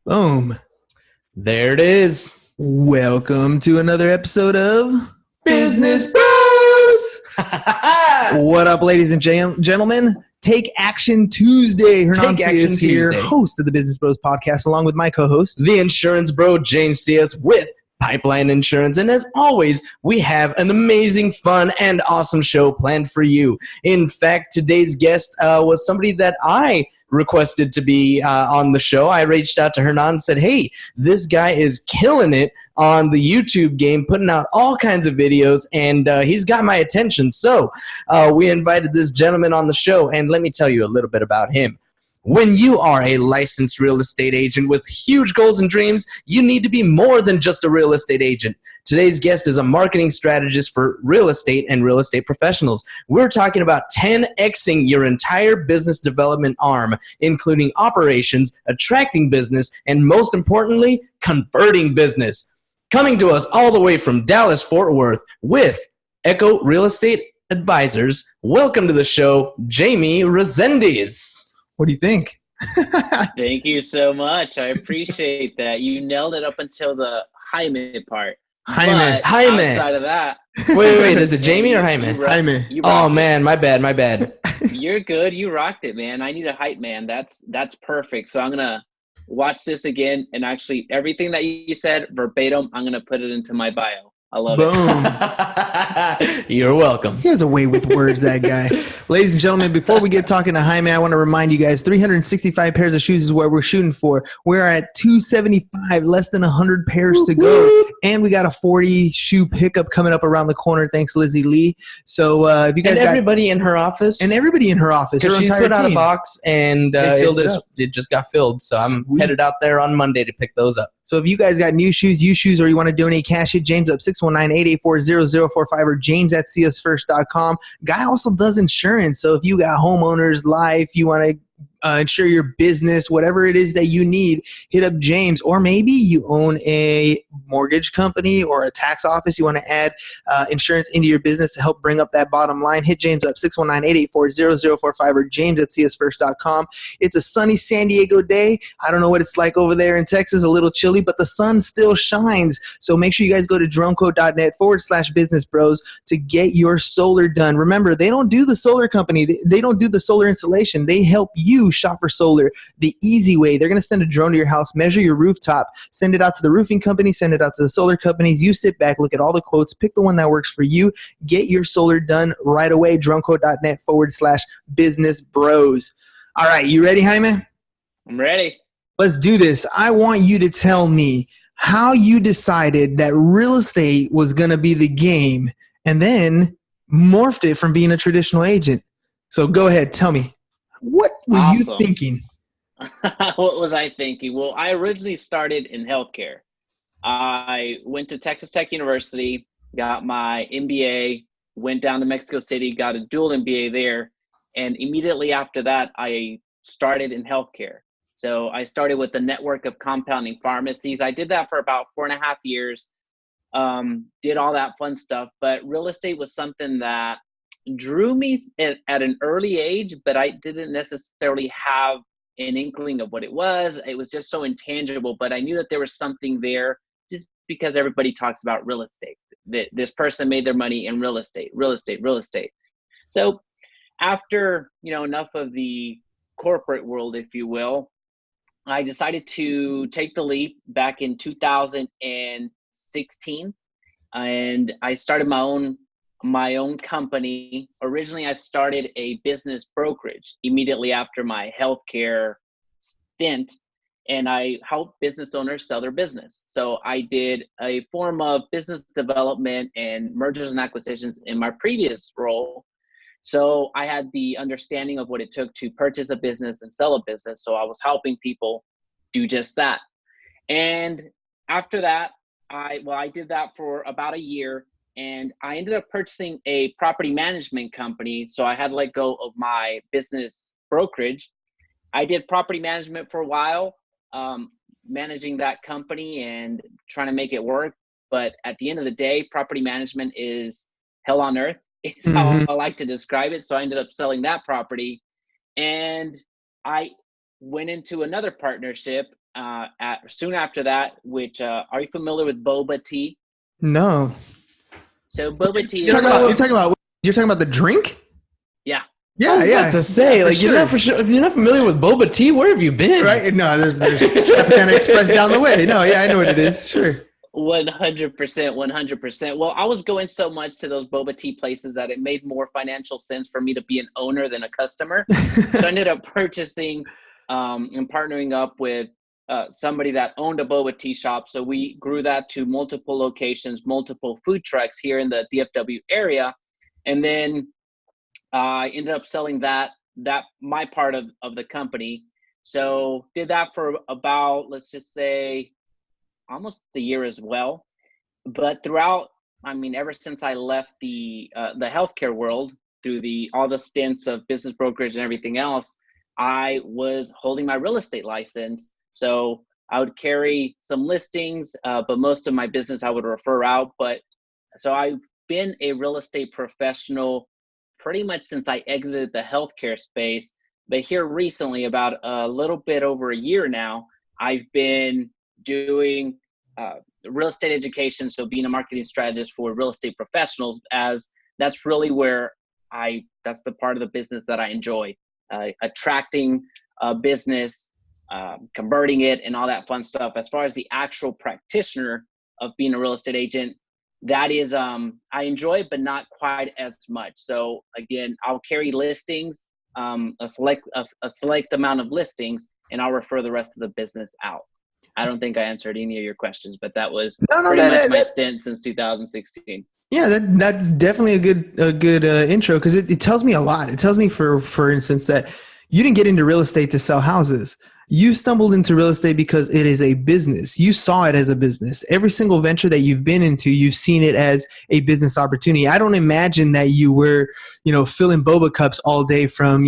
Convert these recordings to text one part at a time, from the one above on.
Boom. There it is. Welcome to another episode of Business Bros. What up, ladies and gentlemen? Take Action Tuesday. Hernan Action is here, Tuesday. host of the Business Bros podcast, along with my co-host, The insurance bro, James C.S. with Pipeline Insurance. And as always, we have an amazing, fun, and awesome show planned for you. In fact, today's guest was somebody that I requested to be on the show. I reached out to Hernan and said, hey, this guy is killing it on the YouTube game, putting out all kinds of videos, and he's got my attention. So we invited this gentleman on the show, and let me tell you a little bit about him. When you are a licensed real estate agent with huge goals and dreams, you need to be more than just a real estate agent. Today's guest is a marketing strategist for real estate and real estate professionals. We're talking about 10Xing your entire business development arm, including operations, attracting business, and most importantly, converting business. Coming to us all the way from Dallas, Fort Worth with Echo Real Estate Advisors, welcome to the show, Jaime Resendez. What do you think? Thank you so much. I appreciate that. You nailed it up until the Jaime part. Jaime. Outside of that. Wait. Is it Jaime or Jaime? Jaime. Oh, man. My bad. You're good. You rocked it, man. I need a hype man. That's perfect. So I'm going to watch this again. And actually, everything that you said verbatim, I'm going to put it into my bio. I love it. You're welcome. He has a way with words, that guy. Ladies and gentlemen, before we get talking to Jaime, I want to remind you guys, 365 pairs of shoes is what we're shooting for. We're at 275, less than 100 pairs to go. And we got a 40 shoe pickup coming up around the corner. Thanks, Lizzie Lee. So if you guys everybody in her office. And everybody in her office. Because she put out a box and it just got filled. So I'm headed out there on Monday to pick those up. So if you guys got new shoes, used shoes, or you want to donate cash, hit James up 619-884-0045 or james@csfirst.com. Guy also does insurance. So if you got homeowners, life, you want to insure your business, whatever it is that you need, hit up James. Or maybe you own a mortgage company or a tax office. You want to add insurance into your business to help bring up that bottom line. Hit James up 619-884-0045 or james@csfirst.com. It's a sunny San Diego day. I don't know what it's like over there in Texas, a little chilly, but the sun still shines. So make sure you guys go to drumco.net/business bros to get your solar done. Remember, they don't do the solar company. They don't do the solar installation. They help you shop for solar the easy way. They're going to send a drone to your house, measure your rooftop, send it out to the roofing company, send it out to the solar companies. You sit back, look at all the quotes, pick the one that works for you, get your solar done right away. drumco.net/business bros. All right, you ready, Jaime? I'm ready. Let's do this. I want you to tell me how you decided that real estate was going to be the game and then morphed it from being a traditional agent. So go ahead, tell me. What were you thinking? What was I thinking? Well, I originally started in healthcare. I went to Texas Tech University, got my MBA, went down to Mexico City, got a dual MBA there. And immediately after that, I started in healthcare. So I started with a network of compounding pharmacies. I did that for about 4.5 years, did all that fun stuff. But real estate was something that drew me at an early age, but I didn't necessarily have an inkling of what it was. It was just so intangible, but I knew that there was something there just because everybody talks about real estate. That this person made their money in real estate. So after, enough of the corporate world, if you will, I decided to take the leap back in 2016, and I started my own company. Originally, I started a business brokerage immediately after my healthcare stint, and I helped business owners sell their business. So I did a form of business development and mergers and acquisitions in my previous role. So I had the understanding of what it took to purchase a business and sell a business. So I was helping people do just that. And after that, I did that for about a year. And I ended up purchasing a property management company. So I had to let go of my business brokerage. I did property management for a while, managing that company and trying to make it work. But at the end of the day, property management is hell on earth. It's how I like to describe it. So I ended up selling that property. And I went into another partnership soon after that, which are you familiar with boba tea? No. So boba tea You're is talking about the drink? yeah. I was about to say, Yeah, like, if you're not familiar with boba tea, where have you been? Right? No, there's Tropicana Express down the way. No, yeah, I know what it is. Sure. 100%, 100%. Well, I was going so much to those boba tea places that it made more financial sense for me to be an owner than a customer. So I ended up purchasing and partnering up with somebody that owned a boba tea shop. So we grew that to multiple locations, multiple food trucks here in the DFW area. And then I ended up selling that my part of the company. So did that for about, let's just say, almost a year as well. But throughout, I mean, ever since I left the healthcare world through all the stints of business brokerage and everything else, I was holding my real estate license. So I would carry some listings, but most of my business I would refer out. But so I've been a real estate professional pretty much since I exited the healthcare space. But here recently, about a little bit over a year now, I've been doing real estate education. So being a marketing strategist for real estate professionals, as that's really where that's the part of the business that I enjoy, attracting a business, converting it and all that fun stuff. As far as the actual practitioner of being a real estate agent, that is, I enjoy it, but not quite as much. So again, I'll carry listings, a select amount of listings, and I'll refer the rest of the business out. I don't think I answered any of your questions, but that was pretty much my stint since 2016. Yeah, that's definitely a good intro, because it tells me a lot. It tells me, for instance, that you didn't get into real estate to sell houses. You stumbled into real estate because it is a business. You saw it as a business. Every single venture that you've been into, you've seen it as a business opportunity. I don't imagine that you were, filling boba cups all day from,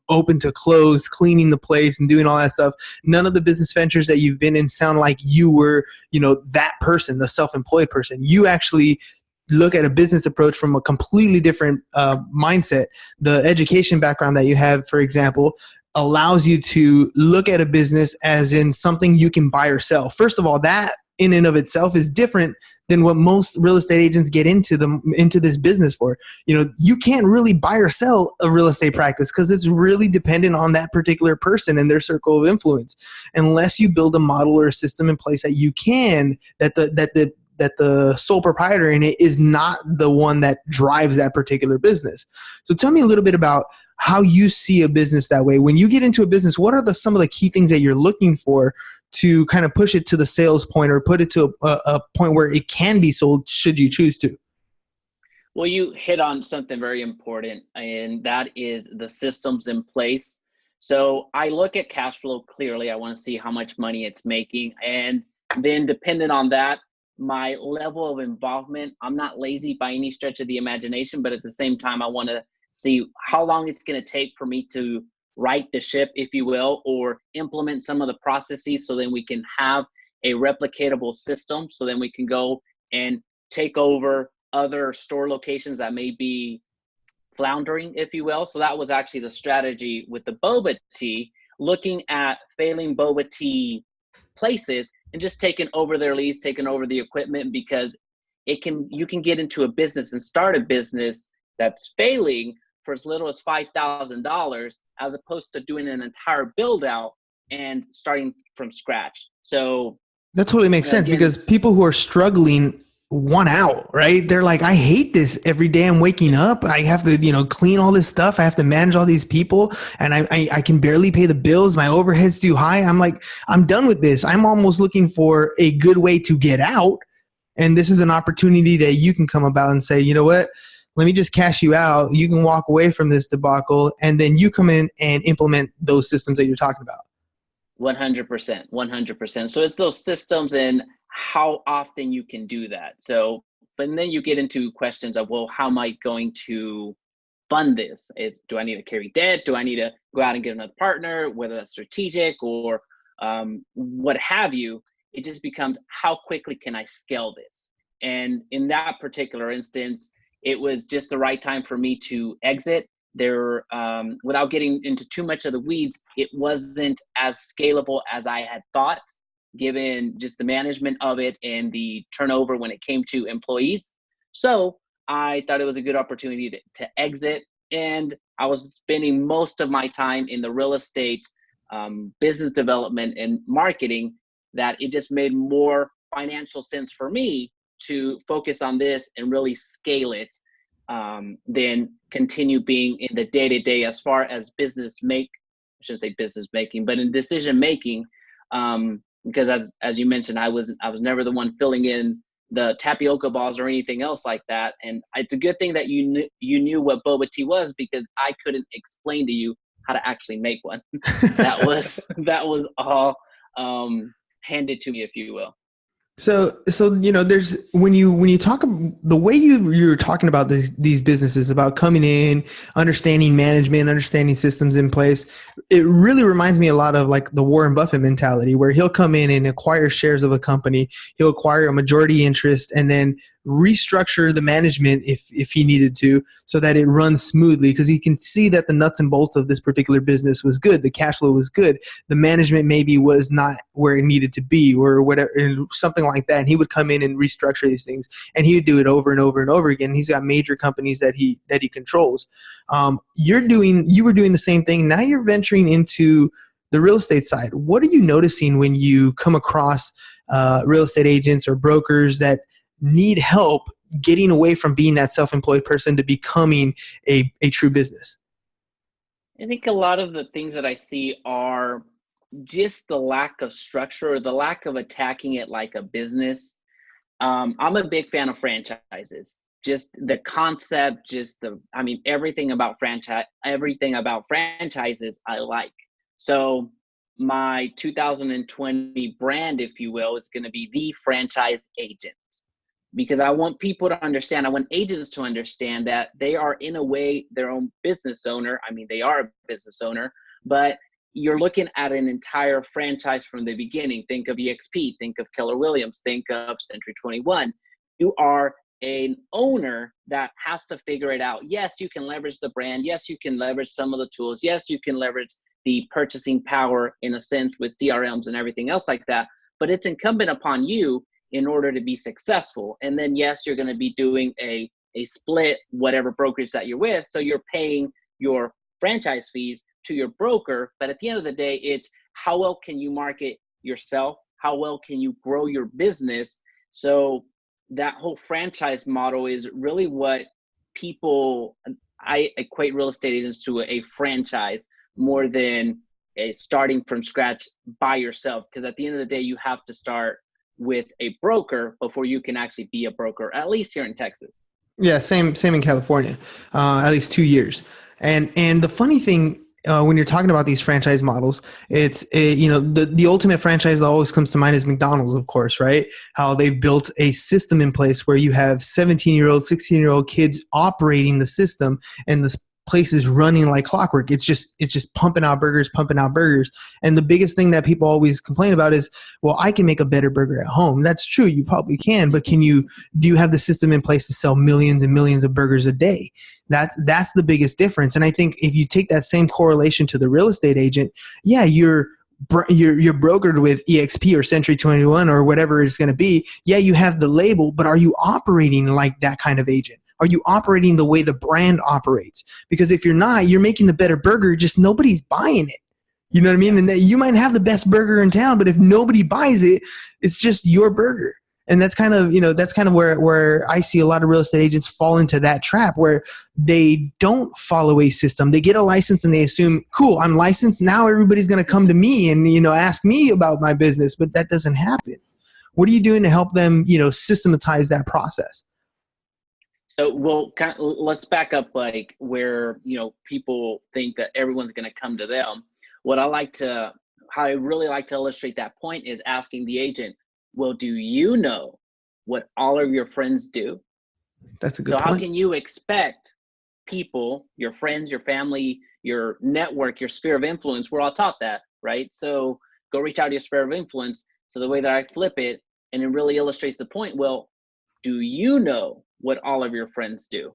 open to close, cleaning the place and doing all that stuff. None of the business ventures that you've been in sound like you were, that person, the self-employed person. You actually look at a business approach from a completely different mindset. The education background that you have, for example, allows you to look at a business as in something you can buy or sell. First of all, that in and of itself is different than what most real estate agents get into this business for. You can't really buy or sell a real estate practice because it's really dependent on that particular person and their circle of influence. Unless you build a model or a system in place that you can, that the sole proprietor in it is not the one that drives that particular business. So tell me a little bit about how you see a business that way. When you get into a business, what are some of the key things that you're looking for to kind of push it to the sales point, or put it to a point where it can be sold should you choose to? Well, you hit on something very important, and that is the systems in place. So I look at cash flow clearly. I want to see how much money it's making. And then dependent on that, my level of involvement, I'm not lazy by any stretch of the imagination, but at the same time, I want to see how long it's going to take for me to right the ship, if you will, or implement some of the processes so then we can have a replicatable system, so then we can go and take over other store locations that may be floundering, if you will. So that was actually the strategy with the boba tea, looking at failing boba tea places and just taking over their lease, taking over the equipment, because you can get into a business and start a business that's failing for as little as $5,000, as opposed to doing an entire build out and starting from scratch. So that totally makes sense, because people who are struggling want out, right? They're like, I hate this. Every day I'm waking up, I have to, clean all this stuff. I have to manage all these people, and I can barely pay the bills. My overhead's too high. I'm like, I'm done with this. I'm almost looking for a good way to get out. And this is an opportunity that you can come about and say, you know what? Let me just cash you out. You can walk away from this debacle, and then you come in and implement those systems that you're talking about. 100%, 100%. So it's those systems and how often you can do that. So, but then you get into questions of, well, how am I going to fund this? Do I need to carry debt? Do I need to go out and get another partner, whether that's strategic or what have you? It just becomes, how quickly can I scale this? And in that particular instance, it was just the right time for me to exit there, without getting into too much of the weeds, it wasn't as scalable as I had thought, given just the management of it and the turnover when it came to employees. So I thought it was a good opportunity to exit. And I was spending most of my time in the real estate, business development and marketing, that it just made more financial sense for me to focus on this and really scale it, than continue being in the day-to-day as far as I shouldn't say business making, but in decision making, because as you mentioned, I was never the one filling in the tapioca balls or anything else like that. And it's a good thing that you knew what boba tea was, because I couldn't explain to you how to actually make one. that was all handed to me, if you will. So there's when you talk the way you're talking about these businesses, about coming in, understanding management, understanding systems in place, it really reminds me a lot of like the Warren Buffett mentality, where he'll come in and acquire shares of a company, he'll acquire a majority interest, and then restructure the management if he needed to, so that it runs smoothly, because he can see that the nuts and bolts of this particular business was good, the cash flow was good, the management maybe was not where it needed to be, or whatever, something like that. And he would come in and restructure these things, and he would do it over and over and over again. He's got major companies that he controls. You were doing the same thing. Now you're venturing into the real estate side. What are you noticing when you come across real estate agents or brokers that need help getting away from being that self-employed person to becoming a true business? I think a lot of the things that I see are just the lack of structure, or the lack of attacking it like a business. I'm a big fan of franchises. Just the concept, everything about franchises I like. So my 2020 brand, if you will, is going to be the franchise agent, because I want people to understand, I want agents to understand that they are in a way their own business owner. I mean, they are a business owner, but you're looking at an entire franchise from the beginning. Think of EXP, think of Keller Williams, think of Century 21. You are an owner that has to figure it out. Yes, you can leverage the brand. Yes, you can leverage some of the tools. Yes, you can leverage the purchasing power in a sense with CRMs and everything else like that. But it's incumbent upon you in order to be successful. And then, yes, you're going to be doing a split, whatever brokerage that you're with. So you're paying your franchise fees to your broker. But at the end of the day, it's how well can you market yourself? How well can you grow your business? So that whole franchise model is really what I equate real estate agents to a franchise more than a starting from scratch by yourself. Because at the end of the day, you have to start with a broker before you can actually be a broker, at least here in Texas. Yeah, same in California, at least 2 years. And the funny thing, when you're talking about these franchise models, it's the ultimate franchise that always comes to mind is McDonald's, of course, right? How they built a system in place where you have 17-year-old, 16-year-old kids operating the system, and the place is running like clockwork. It's just pumping out burgers. And the biggest thing that people always complain about is, well, I can make a better burger at home. That's true, you probably can, but do you have the system in place to sell millions and millions of burgers a day? That's the biggest difference. And I think if you take that same correlation to the real estate agent, yeah, you're brokered with EXP or Century 21 or whatever it's going to be. Yeah, you have the label, but are you operating like that kind of agent? Are you operating the way the brand operates? Because if you're not, you're making the better burger, just nobody's buying it. You know what I mean? And you might have the best burger in town, but if nobody buys it, it's just your burger. And that's kind of where I see a lot of real estate agents fall into that trap, where they don't follow a system. They get a license and they assume, cool, I'm licensed. Now everybody's going to come to me and, ask me about my business, but that doesn't happen. What are you doing to help them, systematize that process? So let's back up, like where, people think that everyone's going to come to them. How I really like to illustrate that point is asking the agent, well, do you know what all of your friends do? That's a good point. So how can you expect people, your friends, your family, your network, your sphere of influence, we're all taught that, right? So go reach out to your sphere of influence. So the way that I flip it, and it really illustrates the point, well, do you know what all of your friends do?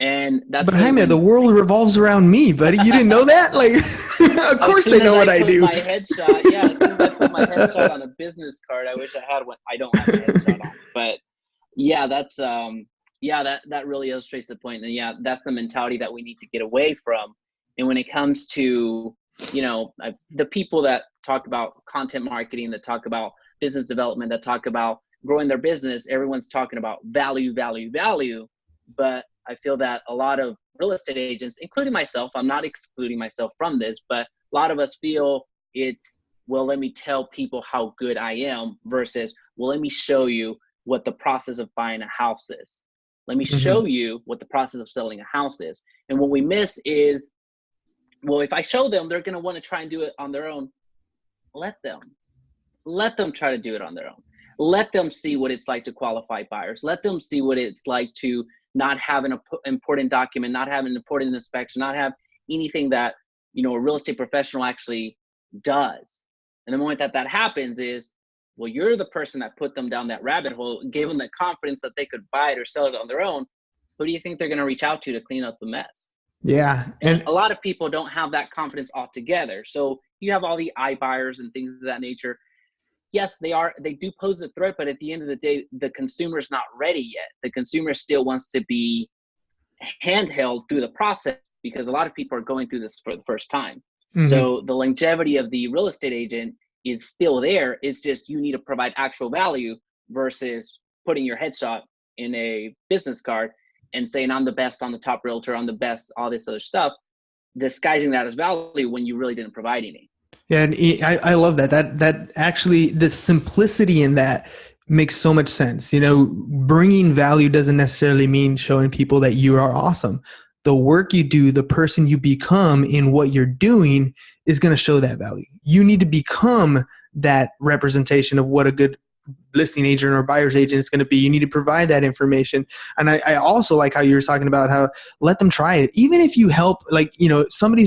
And that's But really Jaime, the world revolves around me, buddy. You didn't know that? Like, of course they know what I do. My headshot, yeah, as soon as I put my headshot on a business card, I wish I had one. I don't have my headshot on, but yeah, that's that really illustrates the point. And yeah, that's the mentality that we need to get away from. And when it comes to, the people that talk about content marketing, that talk about business development, that talk about growing their business, everyone's talking about value, value, value. But I feel that a lot of real estate agents, including myself, I'm not excluding myself from this, but a lot of us feel it's, well, let me tell people how good I am versus, well, let me show you what the process of buying a house is. Let me show you what the process of selling a house is. And what we miss is, well, if I show them, they're going to want to try and do it on their own. Let them try to do it on their own. Let them see what it's like to qualify buyers. Let them see what it's like to not have an important document, not have an important inspection, not have anything that, a real estate professional actually does. And the moment that happens is, well, you're the person that put them down that rabbit hole, gave them the confidence that they could buy it or sell it on their own. Who do you think they're going to reach out to clean up the mess? Yeah. And a lot of people don't have that confidence altogether. So you have all the iBuyers and things of that nature. Yes, they do pose a threat, but at the end of the day, the consumer's not ready yet. The consumer still wants to be handheld through the process because a lot of people are going through this for the first time. So the longevity of the real estate agent is still there. It's just you need to provide actual value versus putting your headshot in a business card and saying, I'm the best, I'm the top realtor, I'm the best, all this other stuff, disguising that as value when you really didn't provide any. Yeah, and I love that. That actually, the simplicity in that makes so much sense. Bringing value doesn't necessarily mean showing people that you are awesome. The work you do, the person you become in what you're doing is going to show that value. You need to become that representation of what a good listing agent or buyer's agent is going to be. You need to provide that information. And I also like how you were talking about how let them try it. Even if you help, somebody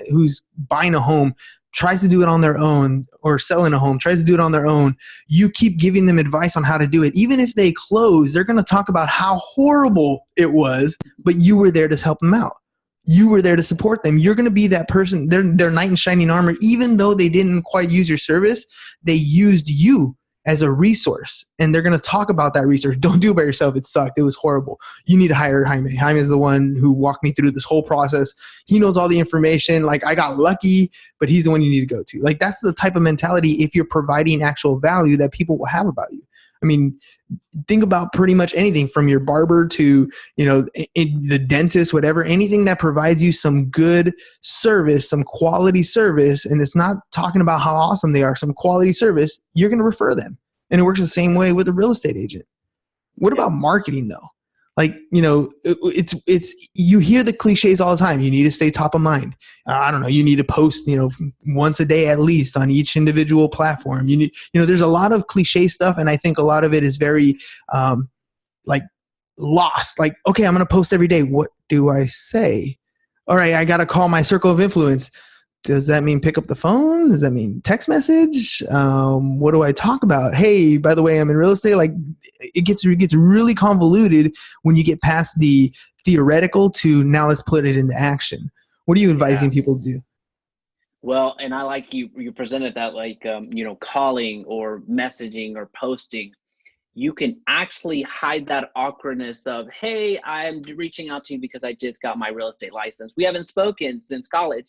who's buying a home tries to do it on their own, or selling a home tries to do it on their own, you keep giving them advice on how to do it. Even if they close, they're going to talk about how horrible it was, but you were there to help them out. You were there to support them. You're going to be that person, their knight in shining armor. Even though they didn't quite use your service, they used you as a resource, and they're going to talk about that resource. Don't do it by yourself. It sucked. It was horrible. You need to hire Jaime. Jaime is the one who walked me through this whole process. He knows all the information. Like, I got lucky, but he's the one you need to go to. Like, that's the type of mentality, if you're providing actual value, that people will have about you. I mean, think about pretty much anything from your barber to, the dentist, whatever, anything that provides you some good service, some quality service. And it's not talking about how awesome they are, some quality service, you're going to refer them. And it works the same way with a real estate agent. What about marketing though? Like, it's you hear the cliches all the time. You need to stay top of mind. I don't know. You need to post, once a day at least on each individual platform. You need, there's a lot of cliche stuff, and I think a lot of it is very, lost. Like, okay, I'm going to post every day. What do I say? All right, I got to call my circle of influence. Does that mean pick up the phone? Does that mean text message? What do I talk about? Hey, by the way, I'm in real estate. Like, it gets really convoluted when you get past the theoretical to now let's put it into action. What are you advising people to do? Well, and I like you presented that like, calling or messaging or posting. You can actually hide that awkwardness of, hey, I'm reaching out to you because I just got my real estate license. We haven't spoken since college.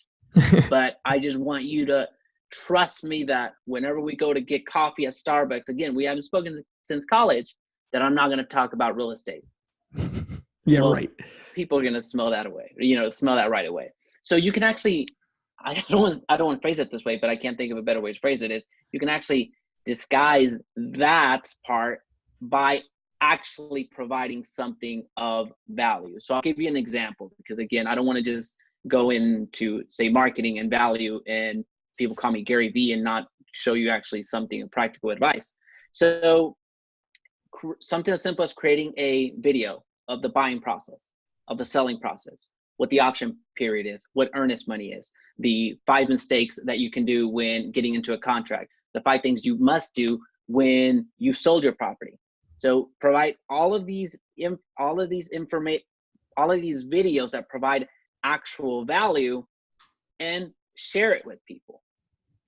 But I just want you to trust me that whenever we go to get coffee at Starbucks, again, we haven't spoken since college, that I'm not going to talk about real estate. Yeah, well, right. People are going to smell that away, smell that right away. So you can actually, I don't want to phrase it this way, but I can't think of a better way to phrase it, is you can actually disguise that part by actually providing something of value. So I'll give you an example, because again, I don't want to just go into say marketing and value and people call me Gary V and not show you actually something practical advice. So something as simple as creating a video of the buying process, of the selling process, what the option period is, what earnest money is, the 5 mistakes that you can do when getting into a contract, the 5 things you must do when you sold your property. So provide all of these all of these videos that provide actual value and share it with people.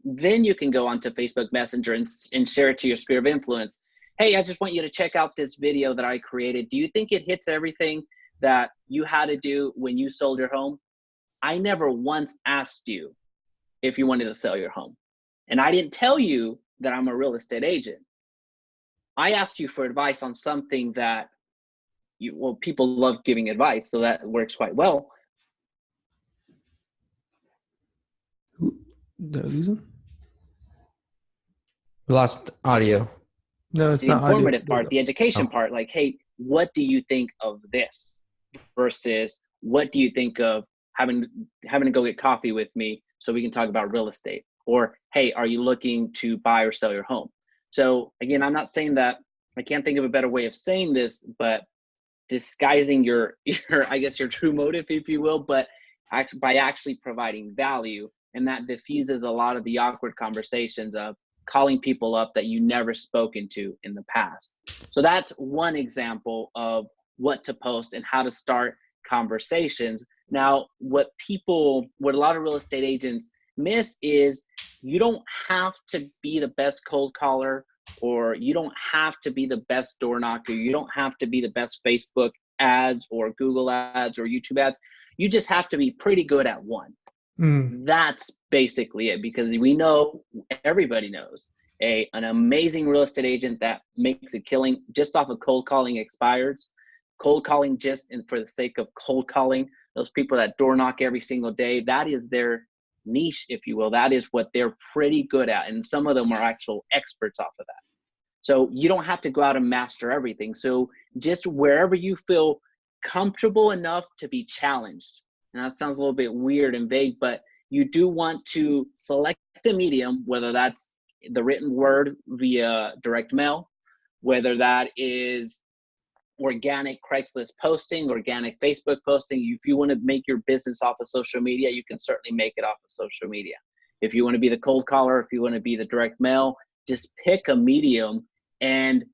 Then you can go onto Facebook Messenger and share it to your sphere of influence. Hey, I just want you to check out this video that I created. Do you think it hits everything that you had to do when you sold your home? I never once asked you if you wanted to sell your home. And I didn't tell you that I'm a real estate agent. I asked you for advice on something that people love giving advice, so that works quite well. Did I lose him? We lost audio. No, it's The not audio. informative part, the education part, like, hey, what do you think of this? Versus what do you think of having to go get coffee with me so we can talk about real estate? Or, hey, are you looking to buy or sell your home? So again, I'm not saying that, I can't think of a better way of saying this, but disguising your I guess your true motive, if you will, but by actually providing value. And that diffuses a lot of the awkward conversations of calling people up that you never spoken to in the past. So that's one example of what to post and how to start conversations. Now, what a lot of real estate agents miss is you don't have to be the best cold caller, or you don't have to be the best door knocker. You don't have to be the best Facebook ads or Google ads or YouTube ads. You just have to be pretty good at one. That's basically it, because we know, everybody knows, an amazing real estate agent that makes a killing just off of cold calling expires. Cold calling just for the sake of cold calling, those people that door knock every single day, that is their niche, if you will. That is what they're pretty good at. And some of them are actual experts off of that. So you don't have to go out and master everything. So just wherever you feel comfortable enough to be challenged. And that sounds a little bit weird and vague, but you do want to select a medium, whether that's the written word via direct mail, whether that is organic Craigslist posting, organic Facebook posting. If you want to make your business off of social media, you can certainly make it off of social media. If you want to be the cold caller, if you want to be the direct mail, just pick a medium and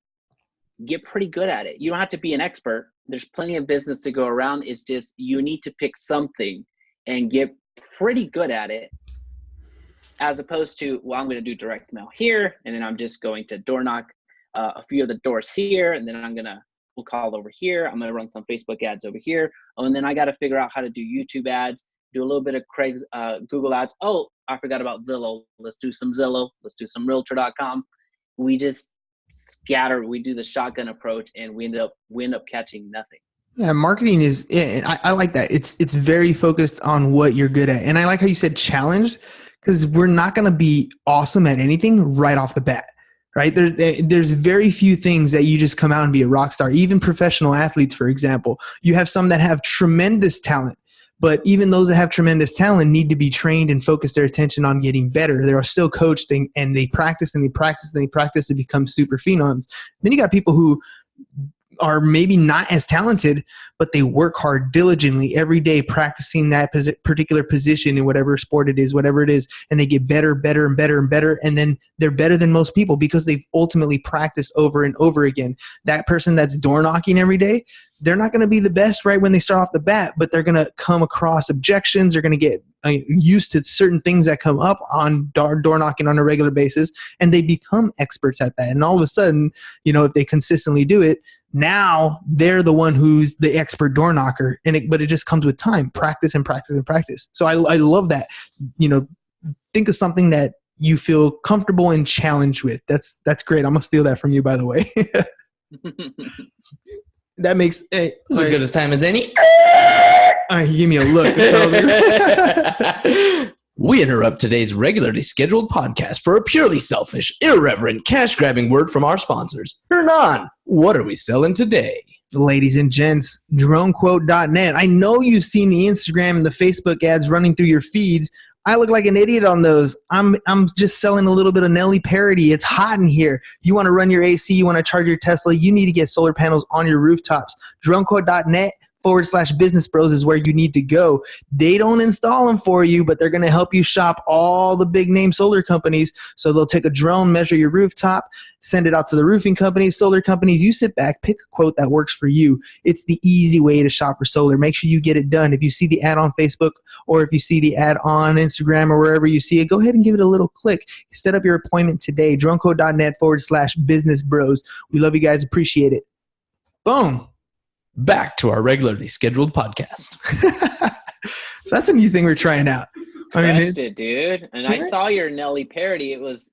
get pretty good at it. You don't have to be an expert. There's plenty of business to go around. It's just you need to pick something and get pretty good at it, as opposed to, well, I'm going to do direct mail here, and then I'm just going to door knock a few of the doors here, and then I'm going to call over here. I'm going to run some Facebook ads over here. Oh, and then I got to figure out how to do YouTube ads, do a little bit of Google ads. Oh, I forgot about Zillow. Let's do some Zillow. Let's do some Realtor.com. We just scatter. We do the shotgun approach, and we end up catching nothing. Yeah, marketing is, I like that. It's very focused on what you're good at. And I like how you said challenged, because we're not going to be awesome at anything right off the bat, right? There's very few things that you just come out and be a rock star. Even professional athletes, for example, you have some that have tremendous talent, but even those that have tremendous talent need to be trained and focus their attention on getting better. They are still coached, and they practice and they practice and they practice to become super phenoms. Then you got people who are maybe not as talented, but they work hard diligently every day practicing that particular position in whatever sport it is, whatever it is, and they get better, better, and better, and better, and then they're better than most people because they've ultimately practiced over and over again. That person that's door knocking every day, they're not going to be the best right when they start off the bat, but they're going to come across objections. They're going to get used to certain things that come up on door knocking on a regular basis, and they become experts at that. And all of a sudden, if they consistently do it, now they're the one who's the expert door knocker. But it just comes with time, practice and practice and practice. So I love that. Think of something that you feel comfortable and challenged with. That's great. I'm gonna steal that from you, by the way. That makes it's as good as time as any. All right, give me a look. We interrupt today's regularly scheduled podcast for a purely selfish, irreverent, cash-grabbing word from our sponsors. Hernan, what are we selling today? Ladies and gents, dronequote.net. I know you've seen the Instagram and the Facebook ads running through your feeds. I look like an idiot on those. I'm just selling a little bit of Nelly parody. It's hot in here. You want to run your AC, you want to charge your Tesla, you need to get solar panels on your rooftops. Dronequote.net Business Bros is where you need to go. They don't install them for you, but they're going to help you shop all the big name solar companies. So they'll take a drone, measure your rooftop, send it out to the roofing companies, solar companies. You sit back, pick a quote that works for you. It's the easy way to shop for solar. Make sure you get it done. If you see the ad on Facebook, or if you see the ad on Instagram or wherever you see it, go ahead and give it a little click. Set up your appointment today. dronecode.net/business bros. We love you guys. Appreciate it. Boom. Back to our regularly scheduled podcast. So that's a new thing we're trying out. I mean, it, dude. And I saw your Nelly parody. It was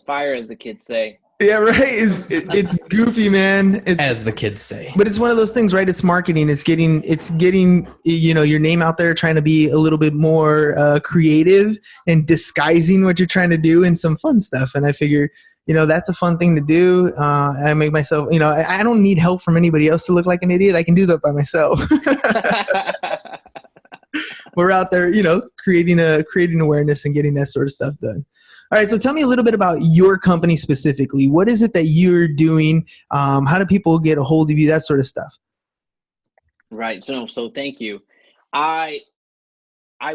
fire, as the kids say. Yeah, right. It's goofy, man. As the kids say. But it's one of those things, right? It's marketing. It's getting your name out there, trying to be a little bit more creative and disguising what you're trying to do in some fun stuff. And I figure, that's a fun thing to do. I make myself, I don't need help from anybody else to look like an idiot. I can do that by myself. We're out there, creating awareness and getting that sort of stuff done. All right, so tell me a little bit about your company specifically. What is it that you're doing? How do people get a hold of you? That sort of stuff. Right. So thank you. I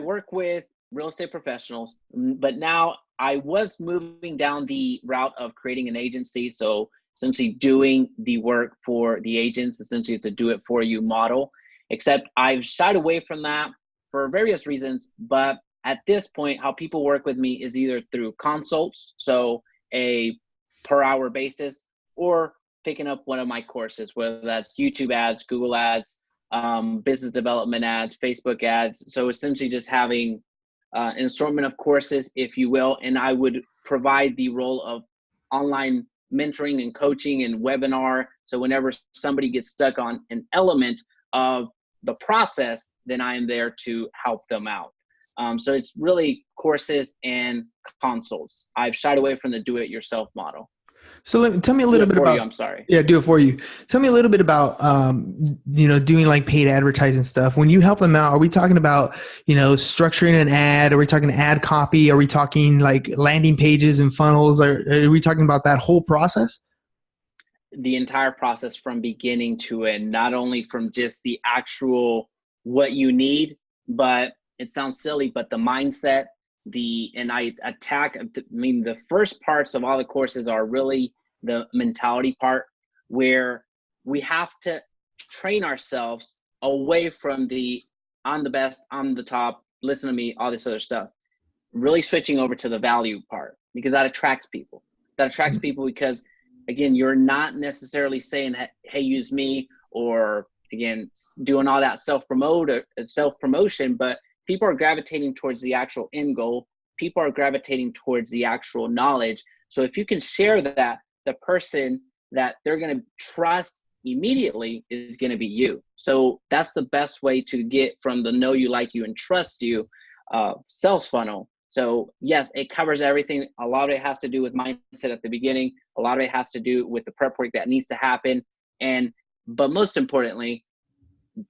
work with real estate professionals, but now I was moving down the route of creating an agency. So essentially doing the work for the agents. Essentially, it's a do-it-for-you model. Except I've shied away from that for various reasons, but at this point, how people work with me is either through consults, so a per hour basis, or picking up one of my courses, whether that's YouTube ads, Google ads, business development ads, Facebook ads. So essentially just having an assortment of courses, if you will, and I would provide the role of online mentoring and coaching and webinar. So whenever somebody gets stuck on an element of the process, then I am there to help them out. So it's really courses and consults. I've shied away from the do-it-yourself model. So tell me a little bit about. I'm sorry. Yeah, do it for you. Tell me a little bit about, doing like paid advertising stuff. When you help them out, are we talking about, structuring an ad? Are we talking ad copy? Are we talking like landing pages and funnels? Are we talking about that whole process? The entire process from beginning to end, not only from just the actual what you need, but it sounds silly, but the mindset, the first parts of all the courses are really the mentality part, where we have to train ourselves away from the I'm the best, I'm the top, listen to me, all this other stuff. Really switching over to the value part, because that attracts people. That attracts people because, again, you're not necessarily saying, hey, use me, or again, doing all that self-promotion, but people are gravitating towards the actual end goal. People are gravitating towards the actual knowledge. So if you can share that, the person that they're going to trust immediately is going to be you. So that's the best way to get from the know you, like you, and trust you sales funnel. So yes, it covers everything. A lot of it has to do with mindset at the beginning. A lot of it has to do with the prep work that needs to happen. But most importantly,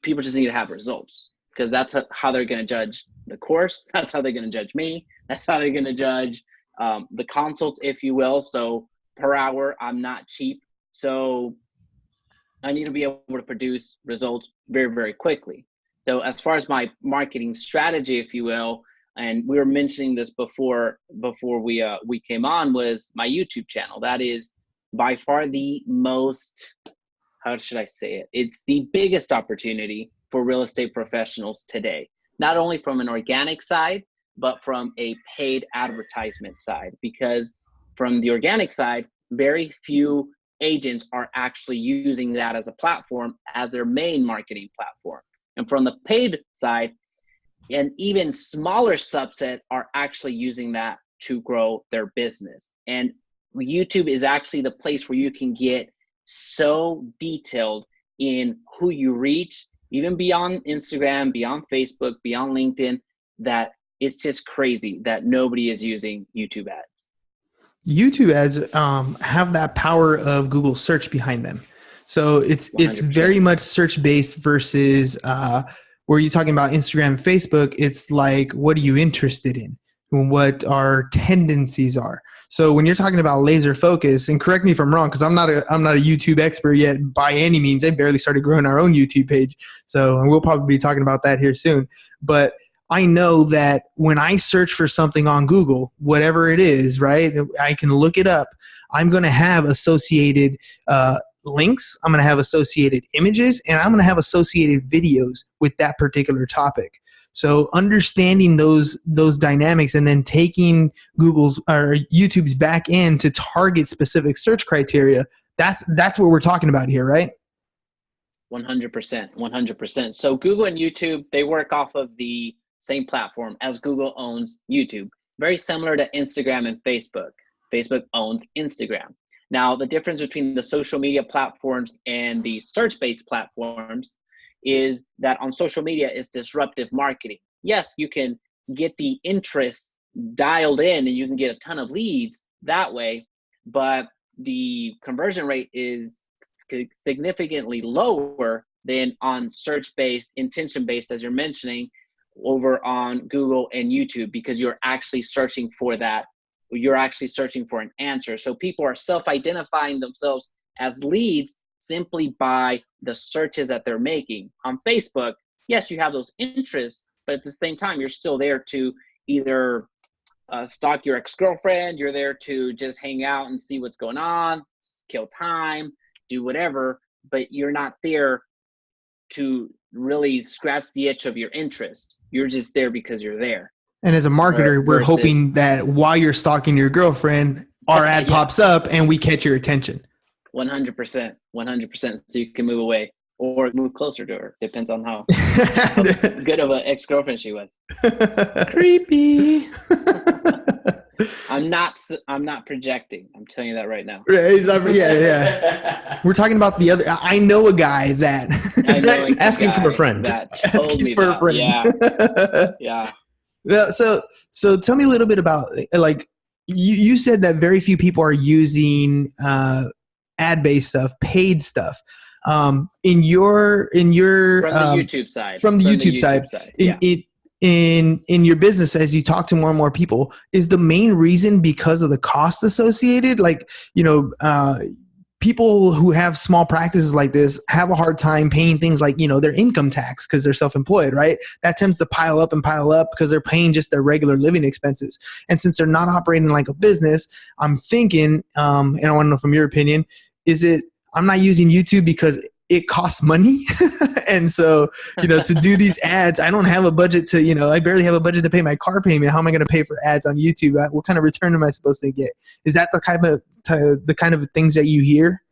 people just need to have results, because that's how they're going to judge the course. That's how they're going to judge me. That's how they're going to judge the consults, if you will. So per hour, I'm not cheap. So I need to be able to produce results very, very quickly. So as far as my marketing strategy, if you will, and we were mentioning this before we came on, was my YouTube channel. That is by far the most, how should I say it? It's the biggest opportunity for real estate professionals today, not only from an organic side, but from a paid advertisement side, because from the organic side, very few agents are actually using that as a platform, as their main marketing platform. And from the paid side, an even smaller subset are actually using that to grow their business. And YouTube is actually the place where you can get so detailed in who you reach, even beyond Instagram, beyond Facebook, beyond LinkedIn, that it's just crazy that nobody is using YouTube ads. YouTube ads have that power of Google search behind them. So it's 100%. very much search based versus where you're talking about Instagram and Facebook. It's like, what are you interested in? What our tendencies are. So when you're talking about laser focus, and correct me if I'm wrong, because I'm not a YouTube expert yet by any means. I barely started growing our own YouTube page. So, and we'll probably be talking about that here soon. But I know that when I search for something on Google, whatever it is, right, I can look it up. I'm going to have associated links. I'm going to have associated images, and I'm going to have associated videos with that particular topic. So understanding those dynamics and then taking Google's or YouTube's back end to target specific search criteria, that's what we're talking about here, right? 100%. So Google and YouTube, they work off of the same platform as Google owns YouTube. Very similar to Instagram and Facebook. Facebook owns Instagram. Now, the difference between the social media platforms and the search-based platforms is that on social media is disruptive marketing. Yes, you can get the interest dialed in and you can get a ton of leads that way, but the conversion rate is significantly lower than on search-based, intention-based, as you're mentioning, over on Google and YouTube, because you're actually searching for that. You're actually searching for an answer. So people are self-identifying themselves as leads simply by the searches that they're making. On Facebook, yes, you have those interests, but at the same time, you're still there to either stalk your ex-girlfriend, you're there to just hang out and see what's going on, kill time, do whatever, but you're not there to really scratch the itch of your interest. You're just there because you're there. And as a marketer, we're hoping that while you're stalking your girlfriend, our ad pops up and we catch your attention. 100%. So you can move away or move closer to her. Depends on how good of an ex-girlfriend she was. Creepy. I'm not projecting. I'm telling you that right now. Yeah. We're talking about the other. I know a guy that asking for a friend. That told me that. Yeah. So tell me a little bit about, like, you said that very few people are using ad-based stuff, paid stuff. In your from the YouTube side. From the YouTube side. In your business, as you talk to more and more people, is the main reason because of the cost associated? Like, people who have small practices like this have a hard time paying things like, their income tax because they're self-employed, right? That tends to pile up because they're paying just their regular living expenses. And since they're not operating like a business, I'm thinking, and I want to know from your opinion, I'm not using YouTube because it costs money. And so, to do these ads, I don't have a budget I barely have a budget to pay my car payment. How am I going to pay for ads on YouTube? What kind of return am I supposed to get? Is that the kind of things that you hear?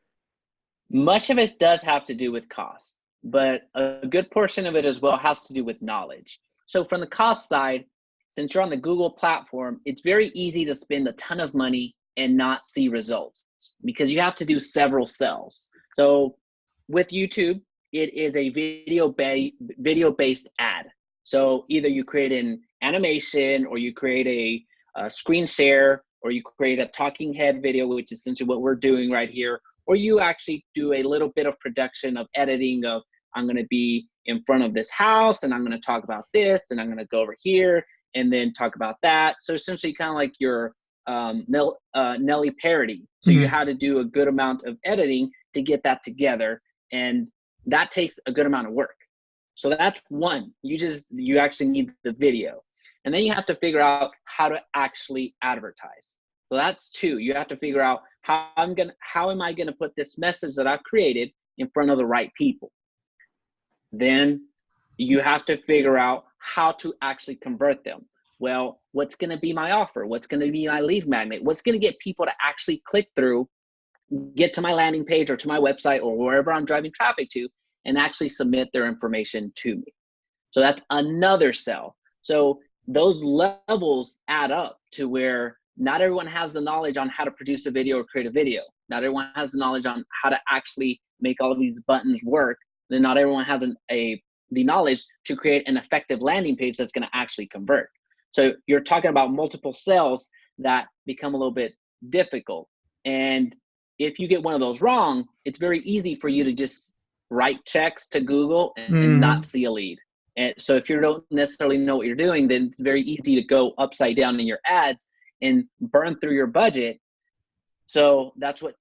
Much of it does have to do with cost, but a good portion of it as well has to do with knowledge. So from the cost side, since you're on the Google platform, it's very easy to spend a ton of money and not see results because you have to do several sells. So with YouTube, it is a video-based ad. So either you create an animation or you create a screen share or you create a talking head video, which is essentially what we're doing right here, or you actually do a little bit of production of editing of, I'm going to be in front of this house and I'm going to talk about this and I'm going to go over here and then talk about that. So essentially kind of like your Nelly parody. So you had to do a good amount of editing to get that together. And that takes a good amount of work. So that's one. You actually need the video. And then you have to figure out how to actually advertise. So that's two. You have to figure out how am I gonna put this message that I've created in front of the right people. Then you have to figure out how to actually convert them. Well, what's gonna be my offer? What's gonna be my lead magnet? What's gonna get people to actually click through, get to my landing page or to my website or wherever I'm driving traffic to and actually submit their information to me. So that's another sell. So those levels add up to where not everyone has the knowledge on how to produce a video or create a video. Not everyone has the knowledge on how to actually make all of these buttons work. Then not everyone has the knowledge to create an effective landing page that's going to actually convert. So you're talking about multiple sells that become a little bit difficult. And if you get one of those wrong, it's very easy for you to just write checks to Google and not see a lead. And so if you don't necessarily know what you're doing, then it's very easy to go upside down in your ads and burn through your budget. So that's what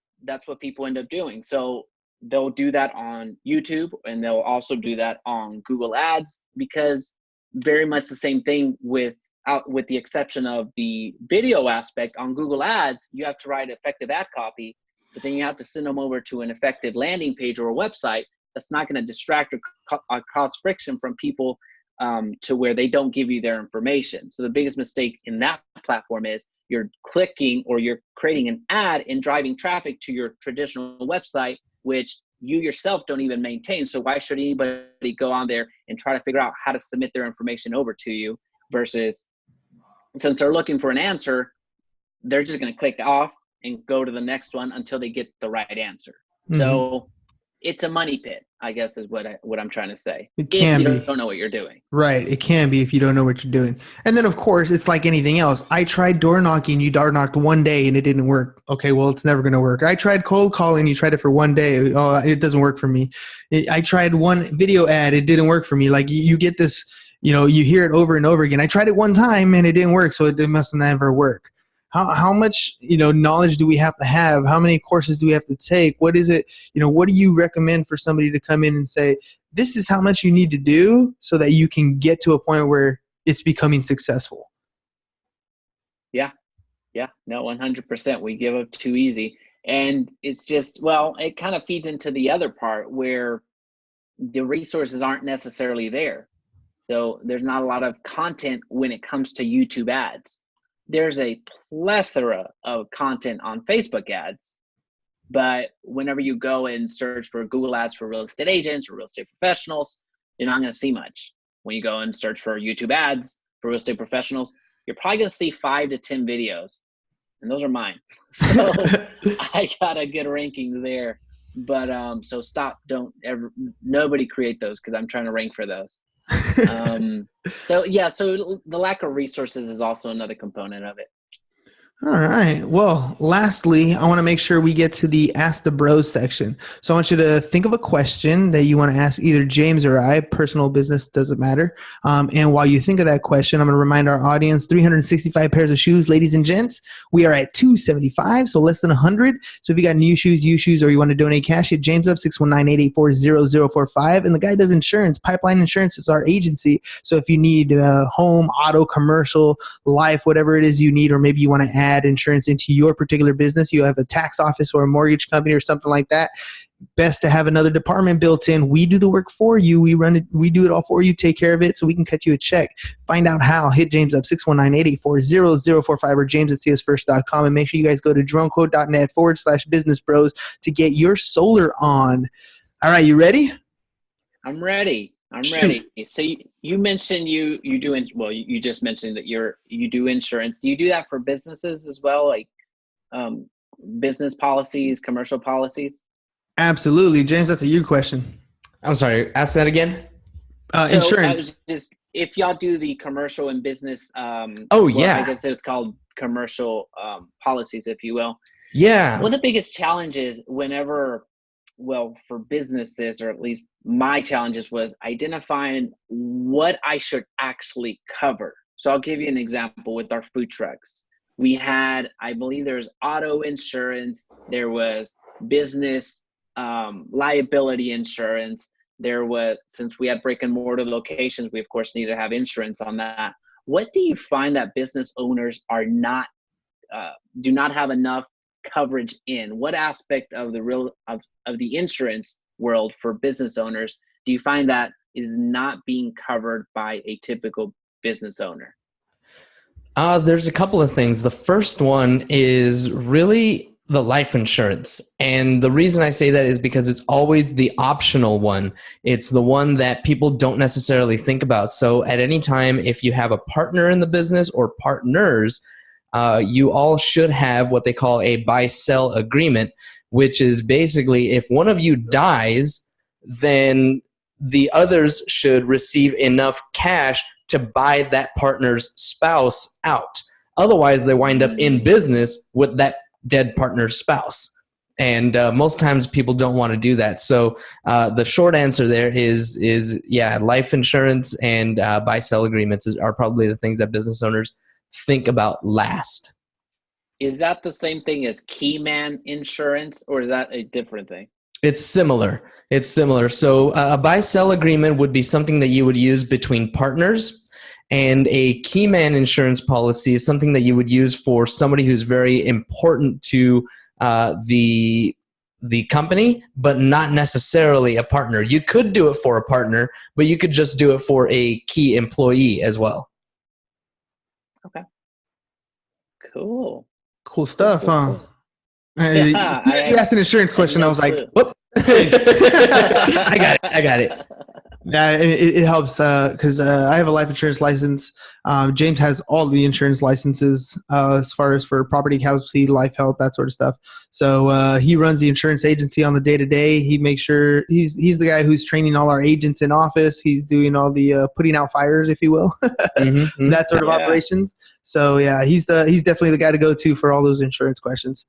people end up doing. So they'll do that on YouTube, and they'll also do that on Google Ads, because very much the same thing with the exception of the video aspect. On Google Ads, you have to write effective ad copy, but then you have to send them over to an effective landing page or a website that's not going to distract or cause friction from people to where they don't give you their information. So the biggest mistake in that platform is you're clicking or you're creating an ad and driving traffic to your traditional website, which you yourself don't even maintain. So why should anybody go on there and try to figure out how to submit their information over to you, versus since they're looking for an answer, they're just going to click off and go to the next one until they get the right answer. Mm-hmm. So it's a money pit, I guess, is what I'm trying to say. It can be. If you don't know what you're doing. Right. It can be if you don't know what you're doing. And then, of course, it's like anything else. I tried door knocking. You door knocked one day and it didn't work. Okay, well, it's never going to work. I tried cold calling. You tried it for one day. Oh, it doesn't work for me. I tried one video ad. It didn't work for me. Like you get this, you hear it over and over again. I tried it one time and it didn't work, so it must never work. How much, knowledge do we have to have? How many courses do we have to take? What is it, what do you recommend for somebody to come in and say, this is how much you need to do so that you can get to a point where it's becoming successful? Yeah. No, 100%. We give up too easy. And it's just, it kind of feeds into the other part where the resources aren't necessarily there. So there's not a lot of content when it comes to YouTube ads. There's a plethora of content on Facebook ads, but whenever you go and search for Google ads for real estate agents or real estate professionals, you're not going to see much. When you go and search for YouTube ads for real estate professionals, you're probably going to see 5 to 10 videos, and those are mine. So I got a good ranking there, but so nobody create those, because I'm trying to rank for those. So the lack of resources is also another component of it. All right. Well, lastly, I want to make sure we get to the Ask the Bros section. So I want you to think of a question that you want to ask either James or I. Personal, business, doesn't matter. And while you think of that question, I'm going to remind our audience, 365 pairs of shoes, ladies and gents. We are at 275, so less than 100. So if you got new shoes, used shoes, or you want to donate cash, hit James up, 619-884-0045. And the guy does insurance. Pipeline Insurance is our agency. So if you need home, auto, commercial, life, whatever it is you need, or maybe you want to add insurance into your particular business, you have a tax office or a mortgage company or something like that, best to have another department built in. We do the work for you. We run it. We do it all for you. Take care of it so we can cut you a check. Find out how. Hit James up, 619-884-0045 or james@csfirst.com, and make sure you guys go to dronequote.net/business bros to get your solar on. All right, you ready? I'm ready. Ready. So you mentioned you just mentioned that you do insurance. Do you do that for businesses as well, like business policies, commercial policies? Absolutely, James. That's a you question. I'm sorry. Ask that again. Insurance. If y'all do the commercial and business. Yeah. I guess it's called commercial policies, if you will. Yeah. One of the biggest challenges for businesses, or at least my challenges, was identifying what I should actually cover. So I'll give you an example with our food trucks. We had, I believe there's auto insurance, there was business liability insurance, there was, since we had brick and mortar locations, we of course need to have insurance on that. What do you find that business owners are not, do not have enough coverage in? What aspect of the insurance world for business owners do you find that is not being covered by a typical business owner? There's a couple of things. The first one is really the life insurance. And the reason I say that is because it's always the optional one. It's the one that people don't necessarily think about. So at any time, if you have a partner in the business or partners, you all should have what they call a buy-sell agreement, which is basically if one of you dies, then the others should receive enough cash to buy that partner's spouse out. Otherwise, they wind up in business with that dead partner's spouse. And most times people don't want to do that. So the short answer there is life insurance and buy-sell agreements are probably the things that business owners think about last. Is that the same thing as key man insurance, or is that a different thing? It's similar. It's similar. So a buy-sell agreement would be something that you would use between partners, and a key man insurance policy is something that you would use for somebody who's very important to the company, but not necessarily a partner. You could do it for a partner, but you could just do it for a key employee as well. Okay. Cool. Cool stuff, huh? Yeah, You asked an insurance question. I was like, Whoop. I got it. yeah, it helps because I have a life insurance license. James has all the insurance licenses as far as for property, casualty, life, health, that sort of stuff. So he runs the insurance agency on the day-to-day. He makes sure he's the guy who's training all our agents in office. He's doing all the putting out fires, if you will, that sort of operations. So yeah, he's definitely the guy to go to for all those insurance questions.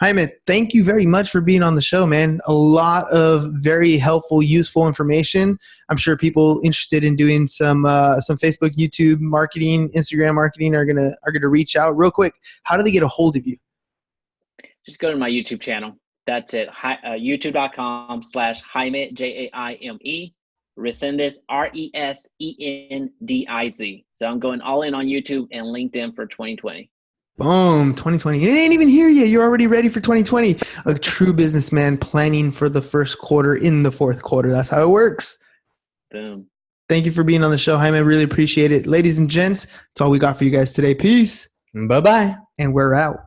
Jaime, thank you very much for being on the show, man. A lot of very helpful, useful information. I'm sure people interested in doing some Facebook, YouTube marketing, Instagram marketing are gonna reach out. Real quick, how do they get a hold of you? Just go to my YouTube channel. That's it. YouTube.com/Jaime, Jaime Resendez, Resendiz. So I'm going all in on YouTube and LinkedIn for 2020. Boom, 2020. It ain't even here yet. You're already ready for 2020. A true businessman planning for the first quarter in the fourth quarter. That's how it works. Boom. Thank you for being on the show, Jaime. I really appreciate it. Ladies and gents, that's all we got for you guys today. Peace. Bye-bye. And we're out.